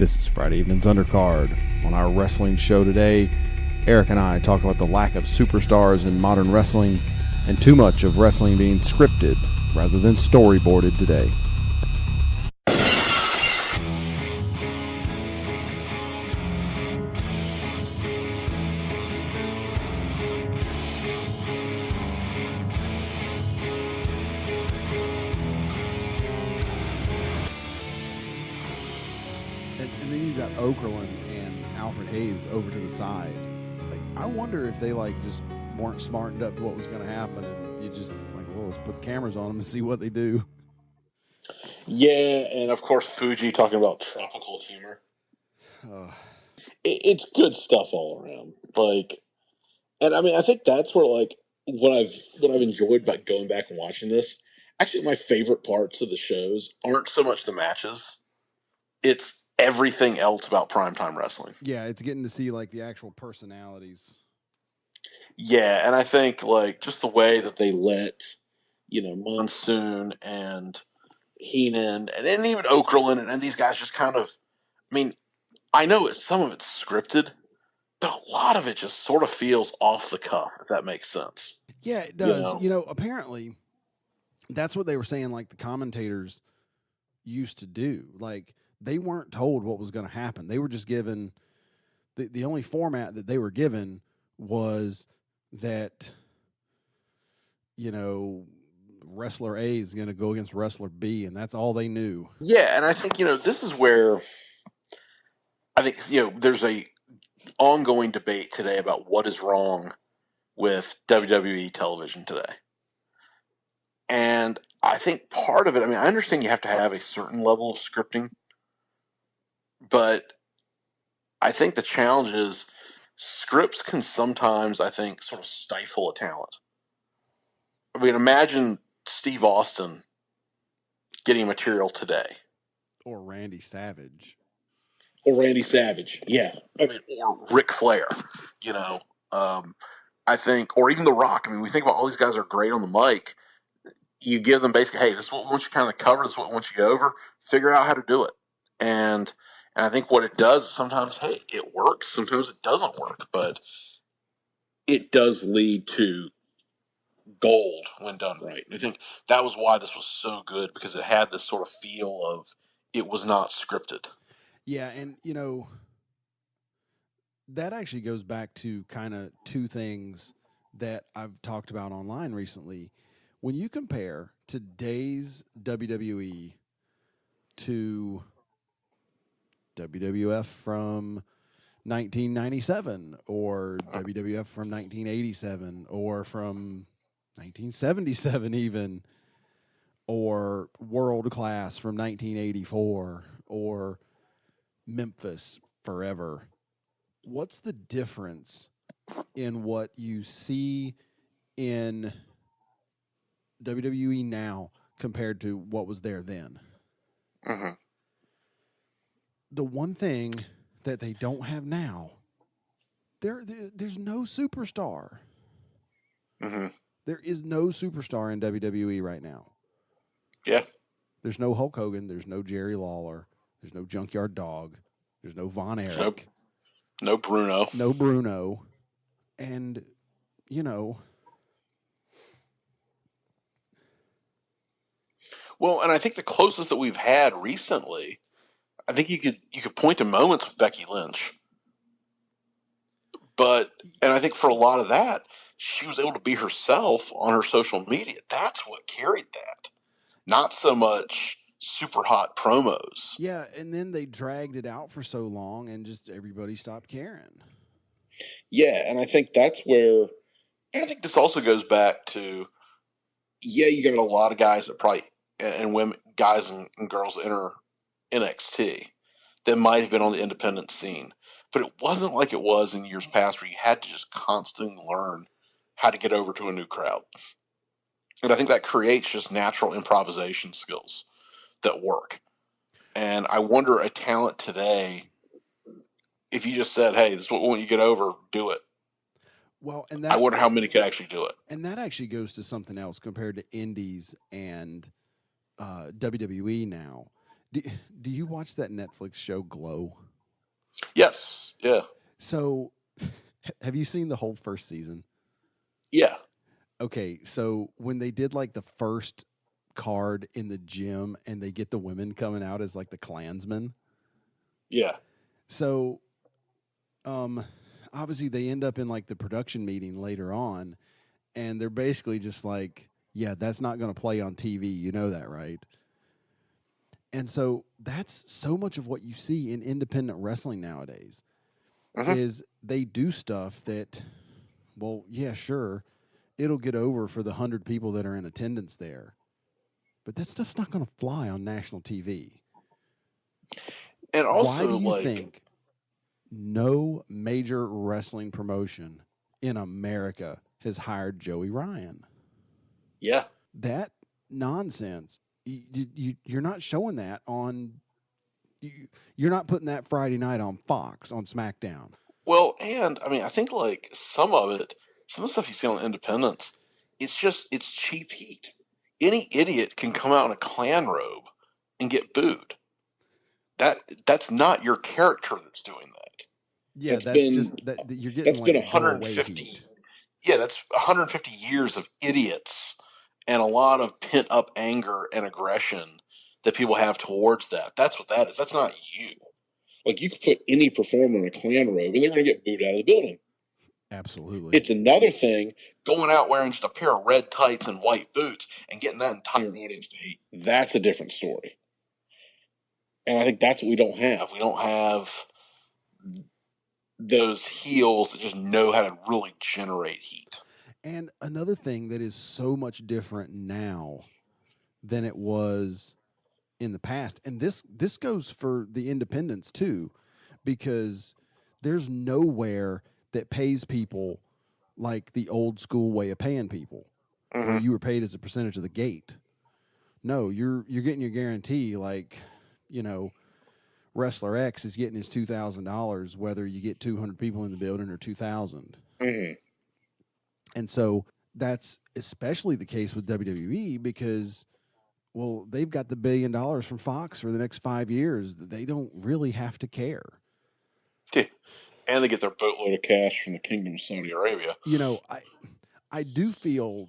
This is Friday Evening's Undercard. On our wrestling show today, Eric and I talk about the lack of superstars in modern wrestling and too much of wrestling being scripted rather than storyboarded today. And then you've got Okerlund and Alfred Hayes over to the side. Like, I wonder if they just weren't smartened up to what was going to happen, and you just well, let's put the cameras on them and see what they do. Yeah, and of course Fuji talking about tropical humor. It's good stuff all around. And I mean, I think that's where what I've enjoyed about going back and watching this. Actually, my favorite parts of the shows aren't so much the matches; it's everything else about primetime wrestling. Yeah, it's getting to see the actual personalities. Yeah, and I think just the way that they let Monsoon and Heenan and even Okerlund and these guys just kind of. I mean, I know some of it's scripted, but a lot of it just sort of feels off the cuff, if that makes sense. Yeah, it does. Apparently, that's what they were saying. The commentators used to do. They weren't told what was going to happen. They were just given the only format that they were given was that wrestler A is going to go against wrestler B, and that's all they knew. Yeah, and I think this is where I think there's a ongoing debate today about what is wrong with WWE television today. And I think part of it, I understand you have to have a certain level of scripting, but I think the challenge is scripts can sometimes, I think, sort of stifle a talent. Imagine Steve Austin getting material today. Or Randy Savage. Yeah. Or Ric Flair, I think, or even The Rock. We think about all these guys are great on the mic. You give them basically, hey, this is what we want you to kind of cover, this is what we want you to go over, figure out how to do it. And I think what it does is sometimes, hey, it works, sometimes it doesn't work, but it does lead to gold when done right. And I think that was why this was so good, because it had this sort of feel of it was not scripted. Yeah, and that actually goes back to kind of two things that I've talked about online recently. When you compare today's WWE to WWF from 1997 or WWF from 1987 or from 1977 even, or World Class from 1984 or Memphis Forever, what's the difference in what you see in WWE now compared to what was there then? Mm-hmm. The one thing that they don't have now, there's no superstar. Mm-hmm. There is no superstar in WWE right now. Yeah. There's no Hulk Hogan. There's no Jerry Lawler. There's no Junkyard Dog. There's no Von Erich. Nope. No Bruno. No Bruno. And, Well, and I think the closest that we've had recently, I think you could point to moments with Becky Lynch. And I think for a lot of that, she was able to be herself on her social media. That's what carried that. Not so much super hot promos. Yeah, and then they dragged it out for so long and just everybody stopped caring. Yeah, and I think that's where, and I think this also goes back to, you got a lot of guys that probably, and women, guys and girls that enter NXT that might have been on the independent scene. But it wasn't like it was in years past where you had to just constantly learn how to get over to a new crowd. And I think that creates just natural improvisation skills that work. And I wonder, a talent today, if you just said, hey, this is what we want you to get over, do it. Well, and I wonder how many could actually do it. And that actually goes to something else compared to indies and WWE now. Do, do you watch that Netflix show Glow? Yes. Yeah. So, have you seen the whole first season? Yeah. Okay, so when they did like the first card in the gym and they get the women coming out as like the Klansmen. Yeah. So, um, obviously they end up in like the production meeting later on, and they're basically just like, yeah, that's not going to play on TV. You know that, right? And so that's so much of what you see in independent wrestling nowadays Hmm. is they do stuff that, well, yeah, sure, it'll get over for the 100 people that are in attendance there. But that stuff's not going to fly on national TV. And Why do also, you like, think no major wrestling promotion in America has hired Joey Ryan? yeah. That nonsense. You're not showing that on. You're not putting that Friday night on Fox on SmackDown. Well, and I mean, I think like some of it, some of the stuff you see on Independence, it's cheap heat. Any idiot can come out in a clan robe and get booed. That's not your character that's doing that. Yeah, That's that's just been that you're getting that's been like go away 150. heat. Yeah, that's 150 years of idiots and a lot of pent up anger and aggression that people have towards that. That's what that is. That's not you. Like, you could put any performer in a clan robe and they're going to get booed out of the building. Absolutely. It's another thing going out wearing just a pair of red tights and white boots and getting that entire audience to hate. That's a different story. And I think that's what we don't have. We don't have those heels that just know how to really generate heat. And another thing that is so much different now than it was in the past, and this goes for the independents too, because there's nowhere that pays people like the old school way of paying people, where Mm-hmm. you were paid as a percentage of the gate. No, you're getting your guarantee like, you know, wrestler X is getting his $2,000 whether you get 200 people in the building or 2,000. Mm-hmm. And so that's especially the case with WWE because, well, they've got the $1 billion from Fox for the next 5 years. They don't really have to care. And they get their boatload of cash from the Kingdom of Saudi Arabia. You know, I do feel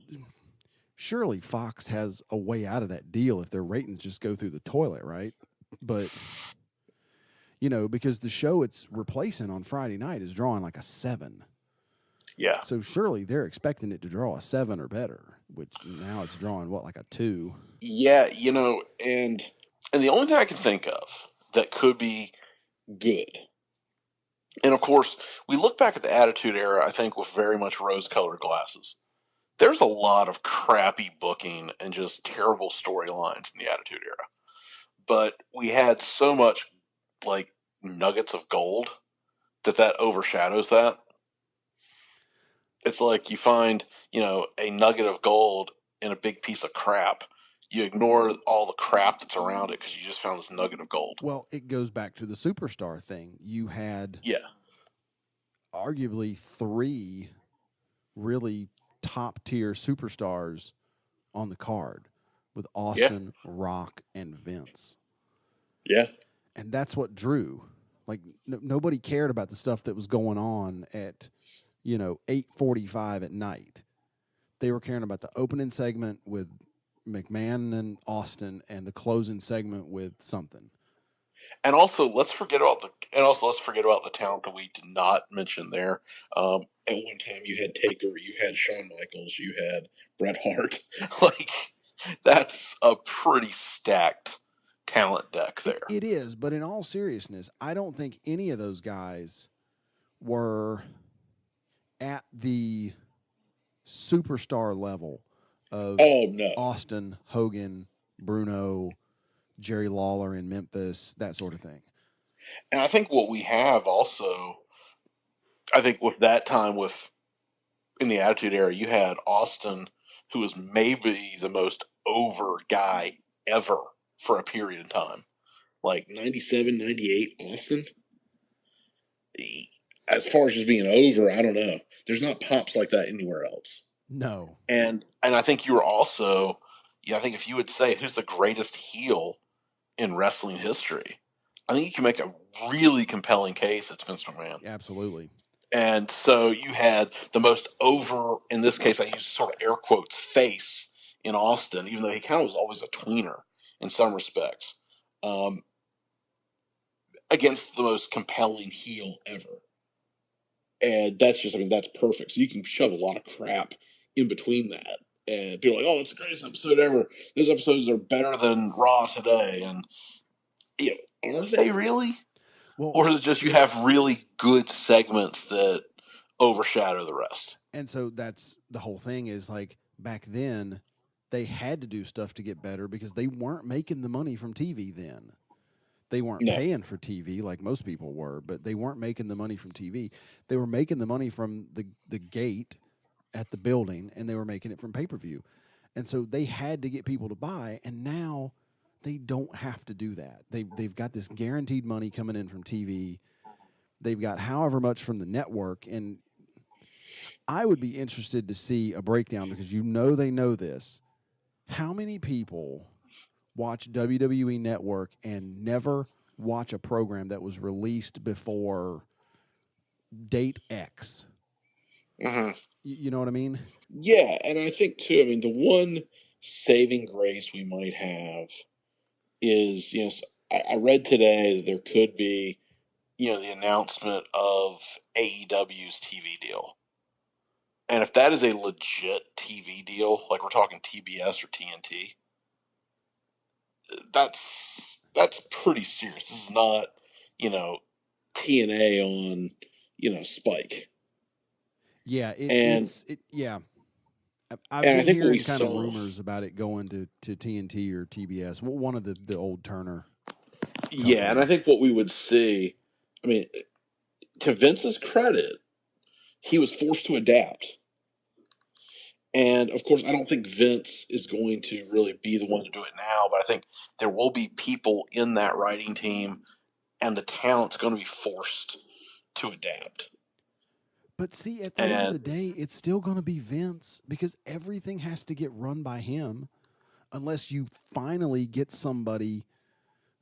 surely Fox has a way out of that deal if their ratings just go through the toilet, right? But you know, because the show it's replacing on Friday night is drawing like a 7. Yeah. So surely they're expecting it to draw a 7 or better, which now it's drawing what, like a 2. Yeah, and the only thing I can think of that could be good. And of course, we look back at the Attitude Era, I think, with very much rose-colored glasses. There's a lot of crappy booking and just terrible storylines in the Attitude Era. But we had so much like nuggets of gold that overshadows that. It's like you find, a nugget of gold in a big piece of crap. You ignore all the crap that's around it because you just found this nugget of gold. Well, it goes back to the superstar thing. You had Yeah. arguably 3 really top tier superstars on the card with Austin, Rock, and Vince. Yeah. And that's what drew. Like nobody cared about the stuff that was going on at 8:45 at night. They were caring about the opening segment with McMahon and Austin and the closing segment with something. And also, let's forget about the talent that we did not mention there. At one time, you had Taker, you had Shawn Michaels, you had Bret Hart. Like, that's a pretty stacked talent deck there. It is, but in all seriousness, I don't think any of those guys were at the superstar level of Austin, Hogan, Bruno, Jerry Lawler in Memphis, that sort of thing. And I think what we have also, I think with that time in the Attitude Era, you had Austin, who was maybe the most over guy ever for a period of time. Like 97, 98, Austin. As far as just being over, I don't know. There's not pops like that anywhere else. No. And I think you were also, I think if you would say who's the greatest heel in wrestling history. I think you can make a really compelling case it's Vince McMahon. Absolutely. And so you had the most over, in this case, I use sort of air quotes, face in Austin, even though he kind of was always a tweener in some respects, against the most compelling heel ever. And that's just, I mean, that's perfect. So you can shove a lot of crap in between that. And people are like, oh, it's the greatest episode ever. Those episodes are better than Raw today. And, you know, are they really? Well, or is it just you have really good segments that overshadow the rest? and so that's the whole thing is like back then they had to do stuff to get better because they weren't making the money from TV then. They weren't No. paying for TV like most people were, but they weren't making the money from TV. They were making the money from the gate at the building, and they were making it from pay-per-view. And so they had to get people to buy, and now they don't have to do that. They've got this guaranteed money coming in from TV. They've got however much from the network, and I would be interested to see a breakdown because you know they know this. How many people watch WWE Network and never watch a program that was released before date X? Mm-hmm. You know what I mean? Yeah, and I think, too, I mean, the one saving grace we might have is, you know, I read today that there could be, you know, the announcement of AEW's TV deal. And if that is a legit TV deal, like we're talking TBS or TNT, that's pretty serious. This is not, you know, TNA on, you know, Spike. Yeah, yeah. I've And I been think what hearing we kind of saw- rumors about it going to TNT or TBS, one of the old Turner. Yeah, and I think what we would see, I mean, to Vince's credit, he was forced to adapt. And of course, I don't think Vince is going to really be the one to do it now, but I think there will be people in that writing team, and the talent's going to be forced to adapt. But see, at the end of the day, it's still going to be Vince because everything has to get run by him unless you finally get somebody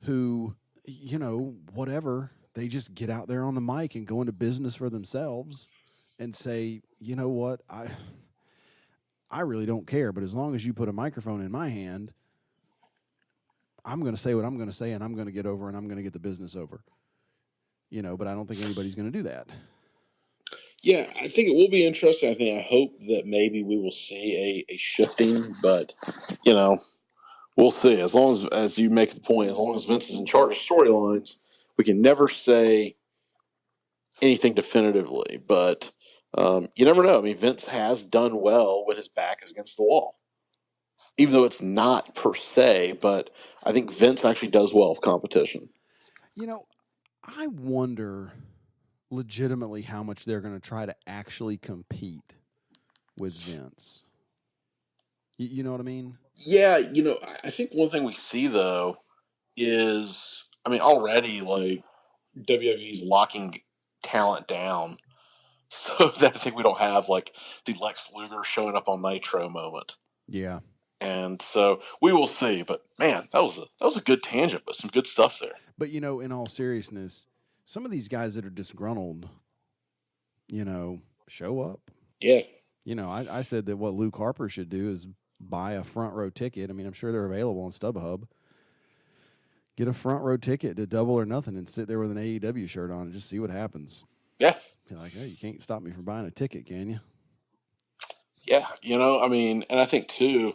who, you know, whatever, they just get out there on the mic and go into business for themselves and say, you know what, I really don't care, but as long as you put a microphone in my hand, I'm going to say what I'm going to say, and I'm going to get over, and I'm going to get the business over. You know, but I don't think anybody's going to do that. Yeah, I think it will be interesting. I hope that maybe we will see a shifting, but, you know, we'll see. As long as you make the point, as long as Vince is in charge of storylines, we can never say anything definitively, but you never know. I mean, Vince has done well when his back is against the wall, even though it's not per se, but I think Vince actually does well with competition. You know, I wonder legitimately how much they're going to try to actually compete with Vince. You know what I mean? Yeah, you know, I think one thing we see, though, is, I mean, already, like, WWE's locking talent down so that I think we don't have, like, the Lex Luger showing up on Nitro moment. Yeah. And so we will see. But, man, that was a good tangent, but some good stuff there. But, you know, in all seriousness, some of these guys that are disgruntled, you know, show up. Yeah. You know, I said that what Luke Harper should do is buy a front row ticket. I mean, I'm sure they're available on StubHub. Get a front row ticket to Double or Nothing and sit there with an AEW shirt on and just see what happens. Yeah. You're like, hey, you can't stop me from buying a ticket, can you? Yeah. You know, I mean, and I think, too,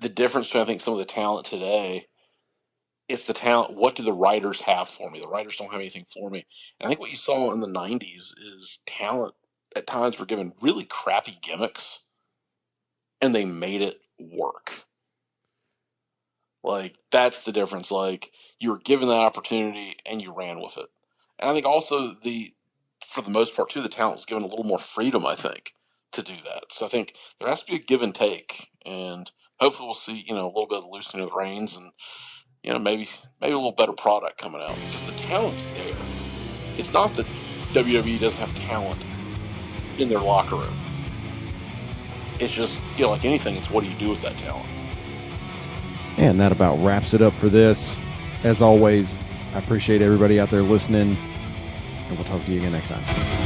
the difference between, I think, some of the talent today, it's the talent. What do the writers have for me? The writers don't have anything for me. And I think what you saw in the 90s is talent at times were given really crappy gimmicks, and they made it work. Like, that's the difference. Like, you were given that opportunity, and you ran with it. And I think also, for the most part, too, the talent was given a little more freedom, I think, to do that. So I think there has to be a give and take. And hopefully we'll see, you know, a little bit of loosening of the reins and, you know, maybe a little better product coming out because the talent's there. It's not that WWE doesn't have talent in their locker room. It's just, you know, like anything, it's what do you do with that talent? And that about wraps it up for this. As always, I appreciate everybody out there listening, and we'll talk to you again next time.